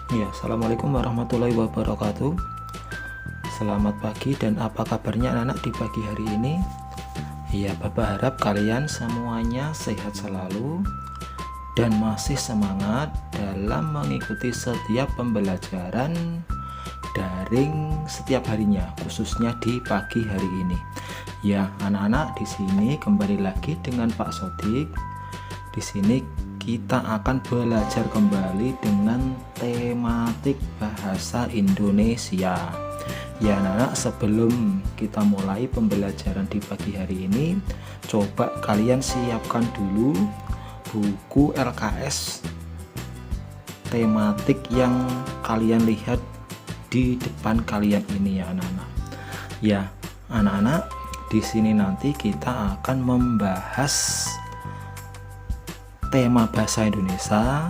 Ya, assalamualaikum warahmatullahi wabarakatuh. Selamat pagi dan apa kabarnya anak-anak di pagi hari ini? Ya, Bapak harap kalian semuanya sehat selalu dan masih semangat dalam mengikuti setiap pembelajaran daring setiap harinya, khususnya di pagi hari ini. Ya, anak-anak di sini kembali lagi dengan Pak Sodik. Di sini kita akan belajar kembali dengan tematik bahasa Indonesia. Ya anak-anak, sebelum kita mulai pembelajaran di pagi hari ini, coba kalian siapkan dulu buku LKS tematik yang kalian lihat di depan kalian ini ya anak-anak. Ya anak-anak, di sini nanti kita akan membahas tema bahasa Indonesia,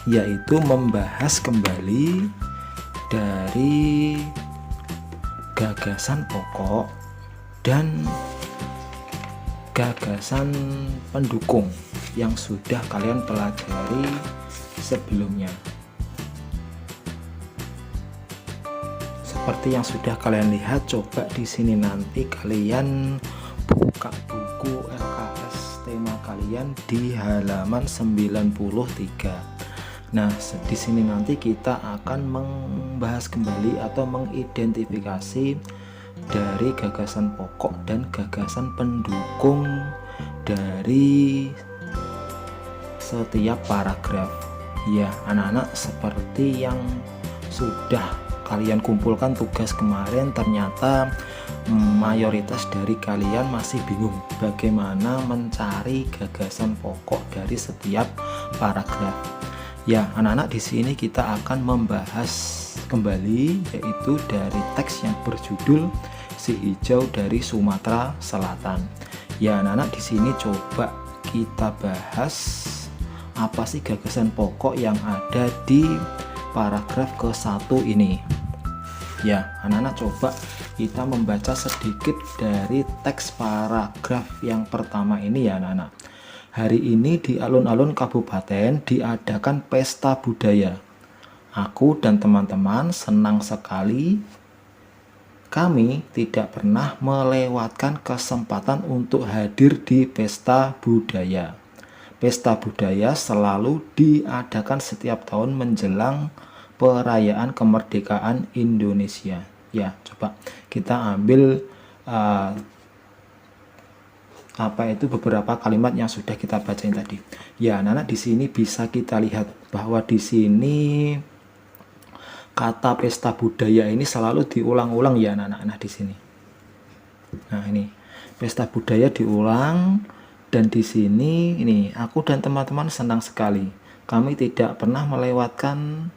yaitu membahas kembali dari gagasan pokok dan gagasan pendukung yang sudah kalian pelajari sebelumnya. Seperti yang sudah kalian lihat, coba di sini nanti kalian buka buku LKS tema kalian di halaman 93. Nah, di sini nanti kita akan membahas kembali atau mengidentifikasi dari gagasan pokok dan gagasan pendukung dari setiap paragraf. Ya, anak-anak, seperti yang sudah kalian kumpulkan tugas kemarin, ternyata mayoritas dari kalian masih bingung bagaimana mencari gagasan pokok dari setiap paragraf. Ya, anak-anak, di sini kita akan membahas kembali yaitu dari teks yang berjudul Si Hijau dari Sumatera Selatan. Ya, anak-anak, di sini coba kita bahas apa sih gagasan pokok yang ada di paragraf ke-1 ini. Ya, anak-anak, coba kita membaca sedikit dari teks paragraf yang pertama ini ya anak-anak. Hari ini di alun-alun kabupaten diadakan pesta budaya. Aku dan teman-teman senang sekali. Kami tidak pernah melewatkan kesempatan untuk hadir di pesta budaya. Pesta budaya selalu diadakan setiap tahun menjelang perayaan kemerdekaan Indonesia. Ya, coba kita ambil beberapa kalimat yang sudah kita bacain tadi. Ya, anak-anak, di sini bisa kita lihat bahwa di sini kata pesta budaya ini selalu diulang-ulang ya anak-anak. Nah, di sini. Nah, ini pesta budaya diulang, dan di sini ini aku dan teman-teman senang sekali. Kami tidak pernah melewatkan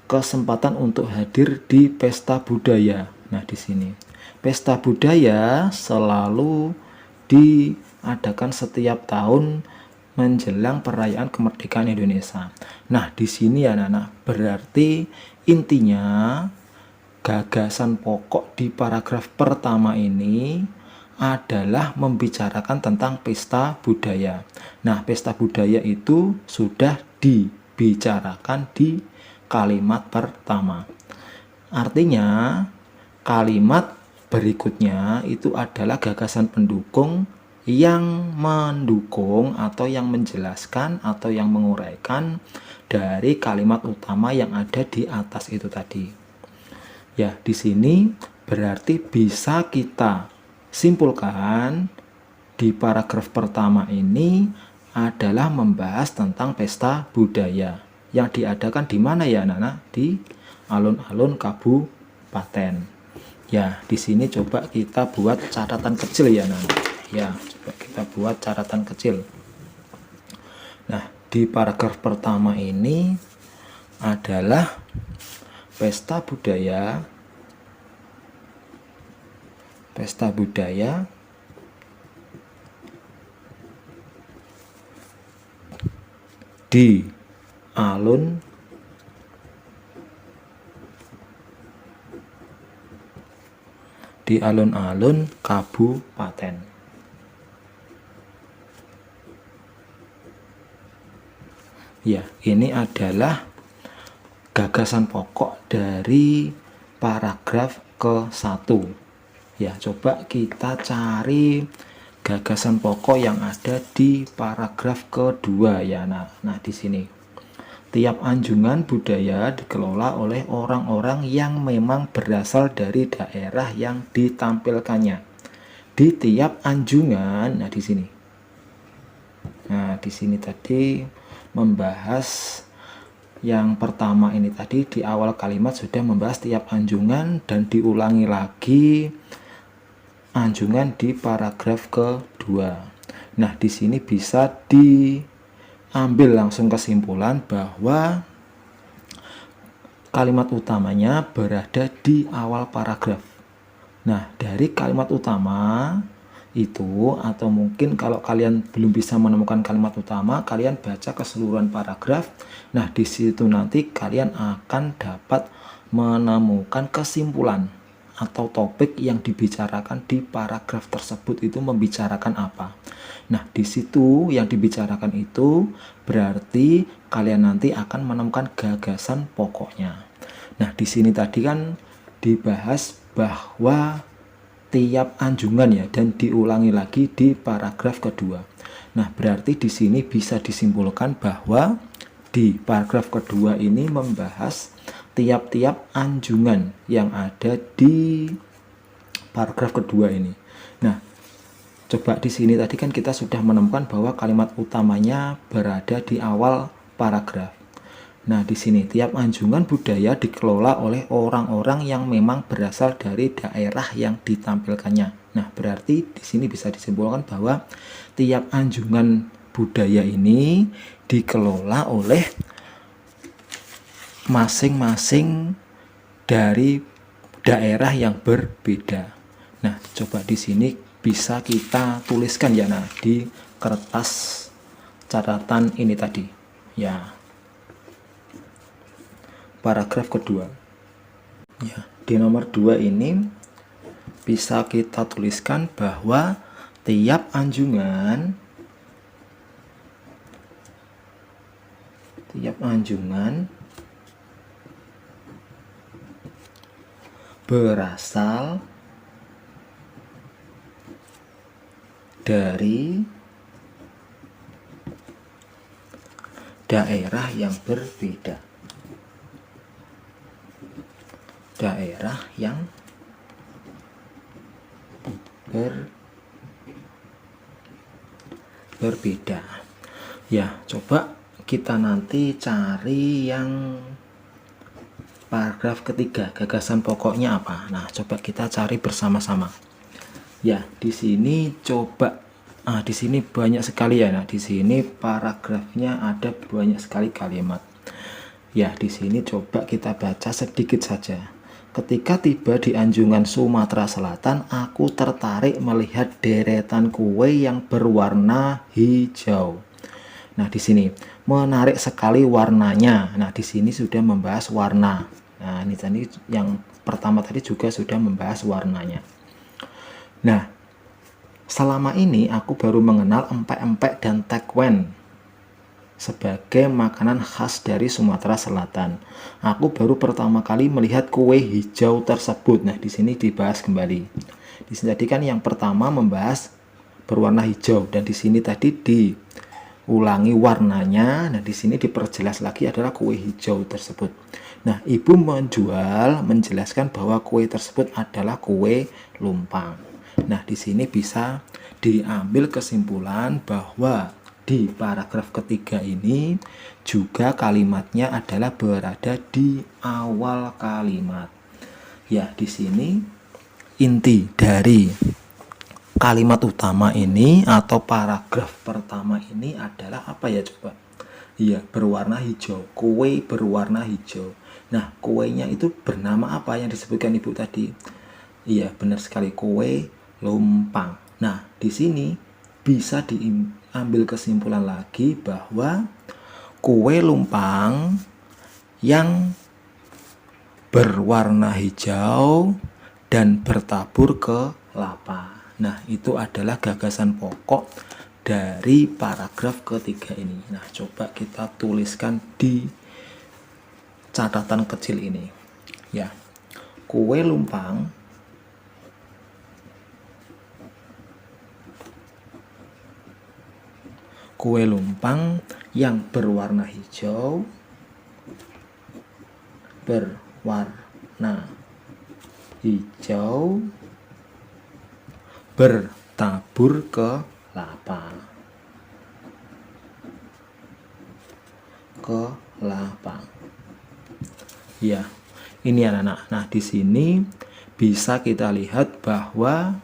kesempatan untuk hadir di pesta budaya. Nah, di sini pesta budaya selalu diadakan setiap tahun menjelang perayaan kemerdekaan Indonesia. Nah, di sini ya anak-anak, berarti intinya gagasan pokok di paragraf pertama ini adalah membicarakan tentang pesta budaya. Nah, pesta budaya itu sudah dibicarakan di kalimat pertama. Artinya, kalimat berikutnya itu adalah gagasan pendukung yang mendukung atau yang menjelaskan atau yang menguraikan dari kalimat utama yang ada di atas itu tadi. Ya, di sini berarti bisa kita simpulkan di paragraf pertama ini adalah membahas tentang pesta budaya yang diadakan di mana ya anak-anak? Di alun-alun kabupaten. Ya, di sini coba kita buat catatan kecil ya anak-anak. Ya, coba kita buat catatan kecil. Nah, di paragraf pertama ini adalah pesta budaya di alun-alun kabupaten. Ya, ini adalah gagasan pokok dari paragraf ke-1. Ya, coba kita cari gagasan pokok yang ada di paragraf kedua ya. Nah di sini. Tiap anjungan budaya dikelola oleh orang-orang yang memang berasal dari daerah yang ditampilkannya. Di tiap anjungan, nah di sini. Nah, di sini tadi membahas yang pertama ini tadi di awal kalimat sudah membahas tiap anjungan dan diulangi lagi anjungan di paragraf kedua. Nah, di sini bisa diambil langsung kesimpulan bahwa kalimat utamanya berada di awal paragraf. Nah, dari kalimat utama itu, atau mungkin kalau kalian belum bisa menemukan kalimat utama, kalian baca keseluruhan paragraf. Nah, di situ nanti kalian akan dapat menemukan kesimpulan atau topik yang dibicarakan di paragraf tersebut itu membicarakan apa. Nah, di situ yang dibicarakan itu berarti kalian nanti akan menemukan gagasan pokoknya. Nah, di sini tadi kan dibahas bahwa tiap anjungan ya, dan diulangi lagi di paragraf kedua. Nah, berarti di sini bisa disimpulkan bahwa di paragraf kedua ini membahas tiap-tiap anjungan yang ada di paragraf kedua ini. Nah, coba di sini tadi kan kita sudah menemukan bahwa kalimat utamanya berada di awal paragraf. Nah, di sini tiap anjungan budaya dikelola oleh orang-orang yang memang berasal dari daerah yang ditampilkannya. Nah, berarti di sini bisa disimpulkan bahwa tiap anjungan budaya ini dikelola oleh masing-masing dari daerah yang berbeda. Nah, coba di sini bisa kita tuliskan ya, nah di kertas catatan ini tadi. Ya. Paragraf kedua. Ya, di nomor 2 ini bisa kita tuliskan bahwa tiap anjungan berasal dari daerah yang berbeda. Daerah yang berbeda. Ya, coba kita nanti cari yang paragraf ketiga, gagasan pokoknya apa. Nah, coba kita cari bersama-sama. Ya, di sini coba di sini banyak sekali ya. Nah, di sini paragrafnya ada banyak sekali kalimat. Ya, di sini coba kita baca sedikit saja. Ketika tiba di anjungan Sumatera Selatan, aku tertarik melihat deretan kue yang berwarna hijau. Nah, di sini menarik sekali warnanya. Nah, di sini sudah membahas warna. Nah, ini tadi yang pertama tadi juga sudah membahas warnanya. Nah, selama ini aku baru mengenal empek-empek dan tekwen sebagai makanan khas dari Sumatera Selatan. Aku baru pertama kali melihat kue hijau tersebut. Nah, di sini dibahas kembali. Di sini tadi kan yang pertama membahas berwarna hijau, dan di sini tadi diulangi warnanya. Nah, di sini diperjelas lagi adalah kue hijau tersebut. Nah, ibu menjelaskan bahwa kue tersebut adalah kue lumpang. Nah, di sini bisa diambil kesimpulan bahwa di paragraf ketiga ini juga kalimatnya adalah berada di awal kalimat. Ya, di sini inti dari kalimat utama ini atau paragraf pertama ini adalah apa ya coba? Iya, berwarna hijau. Kue berwarna hijau. Nah, kuenya itu bernama apa yang disebutkan ibu tadi? Iya, benar sekali, kue lumpang. Nah, di sini bisa diambil kesimpulan lagi bahwa kue lumpang yang berwarna hijau dan bertabur kelapa. Nah, itu adalah gagasan pokok dari paragraf ketiga ini. Nah, coba kita tuliskan di catatan kecil ini. Ya, kue lumpang yang berwarna hijau bertabur kelapa. Ya, ini anak-anak. Nah, di sini bisa kita lihat bahwa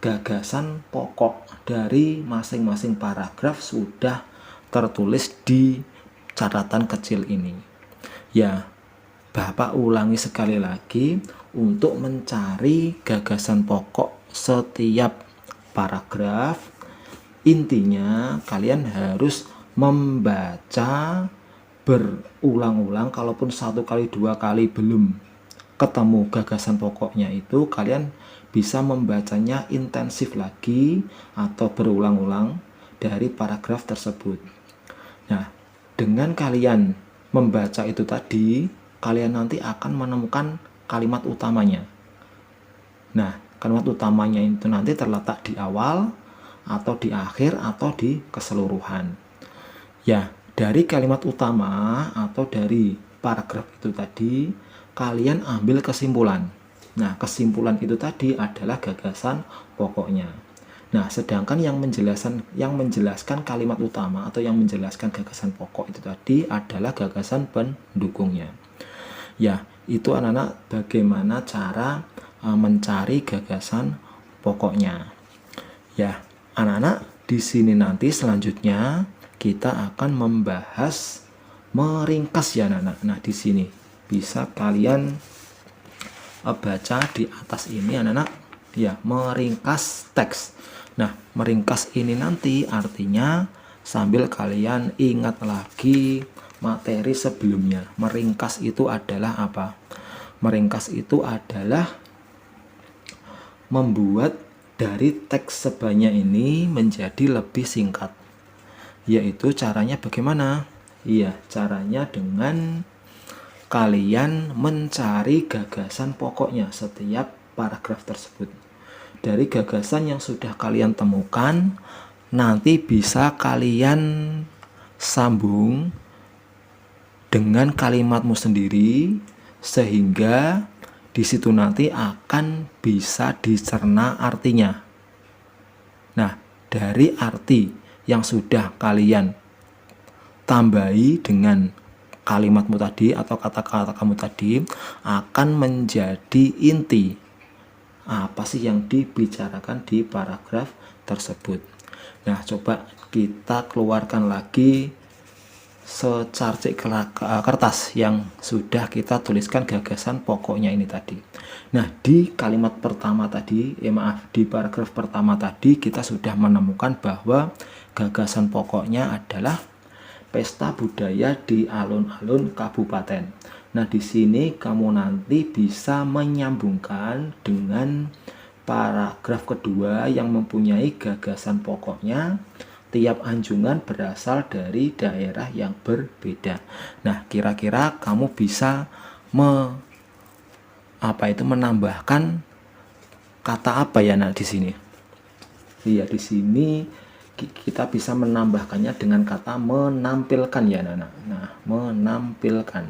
gagasan pokok dari masing-masing paragraf sudah tertulis di catatan kecil ini. Ya, Bapak ulangi sekali lagi untuk mencari gagasan pokok setiap paragraf. Intinya kalian harus membaca berulang-ulang. Kalaupun 1 kali 2 kali belum ketemu gagasan pokoknya itu, kalian bisa membacanya intensif lagi atau berulang-ulang dari paragraf tersebut. Nah, dengan kalian membaca itu tadi, kalian nanti akan menemukan kalimat utamanya. Nah, kalimat utamanya itu nanti terletak di awal atau di akhir atau di keseluruhan. Ya, dari kalimat utama atau dari paragraf itu tadi, kalian ambil kesimpulan. Nah, kesimpulan itu tadi adalah gagasan pokoknya. Nah, sedangkan yang menjelaskan kalimat utama atau yang menjelaskan gagasan pokok itu tadi adalah gagasan pendukungnya. Ya, itu anak-anak bagaimana cara mencari gagasan pokoknya. Ya, anak-anak, di sini nanti selanjutnya kita akan membahas meringkas ya anak-anak. Nah, di sini bisa kalian baca di atas ini anak-anak, ya, meringkas teks. Nah, meringkas ini nanti artinya sambil kalian ingat lagi materi sebelumnya. Meringkas itu adalah apa? Meringkas itu adalah membuat dari teks sebanyak ini menjadi lebih singkat. Yaitu caranya bagaimana? Iya, caranya dengan kalian mencari gagasan pokoknya setiap paragraf tersebut. Dari gagasan yang sudah kalian temukan, nanti bisa kalian sambung dengan kalimatmu sendiri, sehingga di situ nanti akan bisa dicerna artinya. Nah, dari arti yang sudah kalian tambahi dengan kalimatmu tadi atau kata-kata kamu tadi akan menjadi inti apa sih yang dibicarakan di paragraf tersebut. Nah, coba kita keluarkan lagi secarcik kertas yang sudah kita tuliskan gagasan pokoknya ini tadi. Nah, di kalimat pertama tadi, di paragraf pertama tadi kita sudah menemukan bahwa gagasan pokoknya adalah pesta budaya di alun-alun kabupaten. Nah, di sini kamu nanti bisa menyambungkan dengan paragraf kedua yang mempunyai gagasan pokoknya. Tiap anjungan berasal dari daerah yang berbeda. Nah, kira-kira kamu bisa menambahkan kata apa ya di sini? Iya, di sini kita bisa menambahkannya dengan kata menampilkan ya Nana. Nah, menampilkan.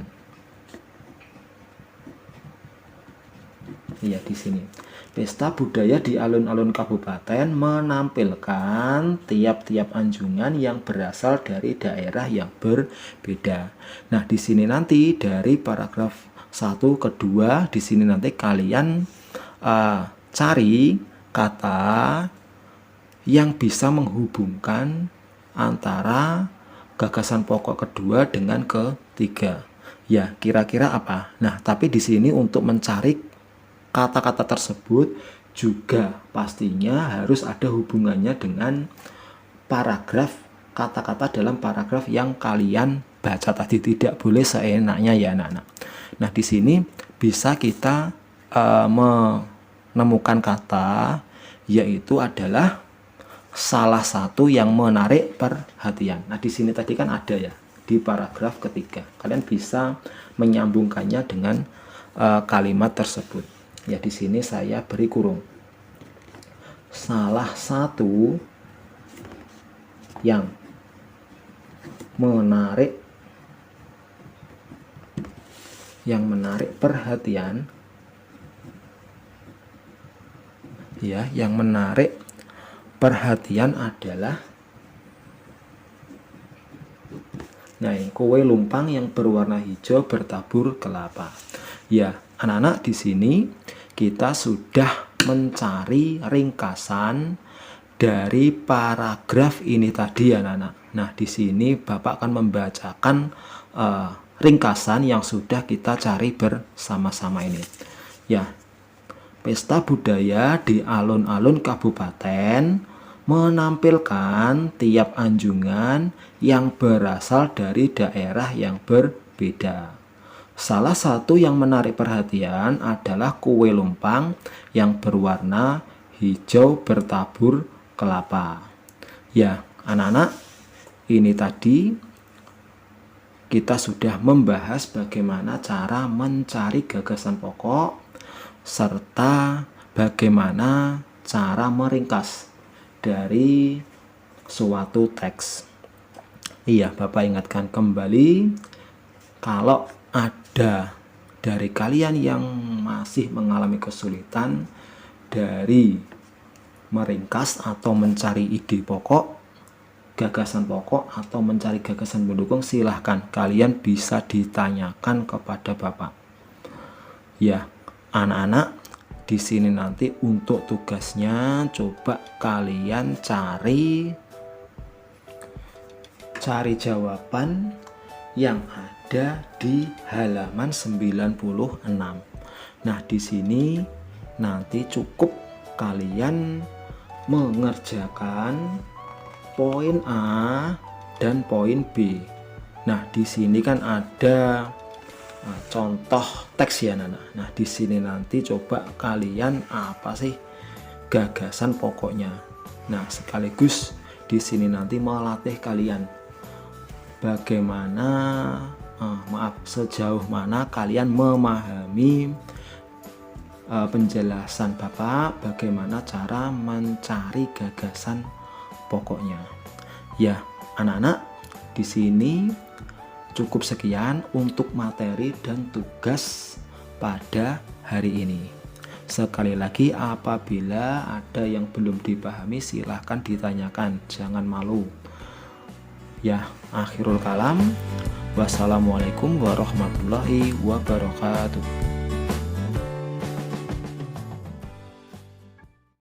Iya, di sini. Pesta budaya di alun-alun kabupaten menampilkan tiap-tiap anjungan yang berasal dari daerah yang berbeda. Nah, di sini nanti dari paragraf 1 ke 2 di sini nanti kalian cari kata yang bisa menghubungkan antara gagasan pokok kedua dengan ketiga. Ya, kira-kira apa? Nah, tapi di sini untuk mencari kata-kata tersebut juga pastinya harus ada hubungannya dengan paragraf, kata-kata dalam paragraf yang kalian baca tadi. Tidak boleh seenaknya ya anak-anak. Nah, di sini bisa kita menemukan kata yaitu adalah salah satu yang menarik perhatian. Nah, di sini tadi kan ada ya di paragraf ketiga. Kalian bisa menyambungkannya dengan kalimat tersebut. Ya, di sini saya beri kurung. Salah satu yang menarik perhatian, ya, yang menarik perhatian adalah, nah, kue lumpang yang berwarna hijau bertabur kelapa. Ya, anak-anak, di sini kita sudah mencari ringkasan dari paragraf ini tadi, anak-anak. Nah, di sini Bapak akan membacakan ringkasan yang sudah kita cari bersama-sama ini. Ya, pesta budaya di alun-alun kabupaten menampilkan tiap anjungan yang berasal dari daerah yang berbeda. Salah satu yang menarik perhatian adalah kue lumpang yang berwarna hijau bertabur kelapa. Ya, anak-anak, ini tadi kita sudah membahas bagaimana cara mencari gagasan pokok serta bagaimana cara meringkas dari suatu teks. Iya, Bapak ingatkan kembali, kalau ada dari kalian yang masih mengalami kesulitan dari meringkas atau mencari ide pokok, gagasan pokok, atau mencari gagasan pendukung, silahkan kalian bisa ditanyakan kepada Bapak. Ya, anak-anak, di sini nanti untuk tugasnya coba kalian cari jawaban yang ada di halaman 96. Nah, di sini nanti cukup kalian mengerjakan poin A dan poin B. Nah, di sini kan ada contoh teks ya, Nana. Nah, di sini nanti coba kalian apa sih gagasan pokoknya. Nah, sekaligus di sini nanti melatih kalian bagaimana sejauh mana kalian memahami penjelasan Bapak bagaimana cara mencari gagasan pokoknya. Ya, anak-anak, di sini cukup sekian untuk materi dan tugas pada hari ini. Sekali lagi, apabila ada yang belum dipahami silahkan ditanyakan, jangan malu. Ya, akhirul kalam. Wassalamualaikum warahmatullahi wabarakatuh.